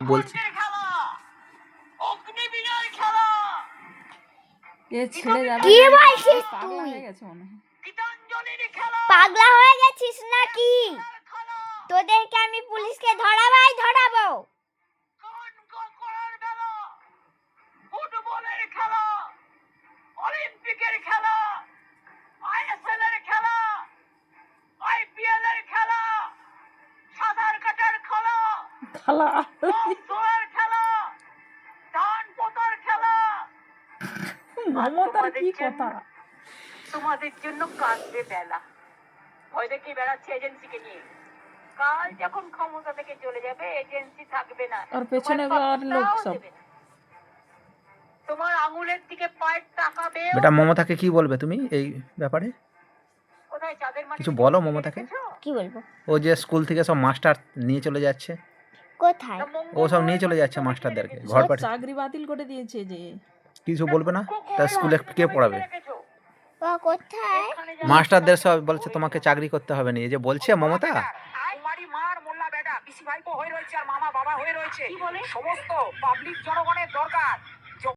বলছি এ ছেড়ে যাবে। কি বলছিস পাগলা তুই? হয়ে গেছে মনে হয়। পাগলা হয়ে গেছিস নাকি? তোদেরকে আমি পুলিশকে ধরাবো। ফুটবলের খেলা, অলিম্পিকের খেলা, আইএসএল এর খেলা, আইপিএল এর খেলা, সাঁতার কাটার খেলা, খালা দৌড়ের খেলা, ধান পোতার খেলা। মমতার কি কথা? তোমাদের জন্য কাঁদবে বেলা। ভয় দেখে বেড়াচ্ছে এজেন্সিকে নিয়ে। কাল যখন ক্ষমতা থেকে চলে যাবে এজেন্সি থাকবে না। আর পেছনে আর লোক সব। তোমার আঙুলের দিকে পায়ের তাকাবে। বেটা মমতাকে কি বলবে তুমি এই ব্যাপারে? কোথায় চাঁদের মাটি? কিছু বলো মমতাকে। কি বলবো? ও যে স্কুল থেকে সব মাস্টার নিয়ে চলে যাচ্ছে, কোথায়? ও সব নিয়ে চলে যাচ্ছে মাস্টারদেরকে ঘর সব পাঠিয়ে। চাকরি বাতিল করে দিয়েছে যে। কিছু বলবে না? তা স্কুলে কে পড়াবে? ও কোথায়? মাস্টারদের সব বলছে তোমাকে চাকরি করতে হবে না, এই যে বলছে মমতা। কুমারী মার মোল্লা বেটা পিসি ভাইপো হয়ে রয়েছে আর মামা বাবা হয়ে রয়েছে। সমস্ত পাবলিক জনগণের দরকার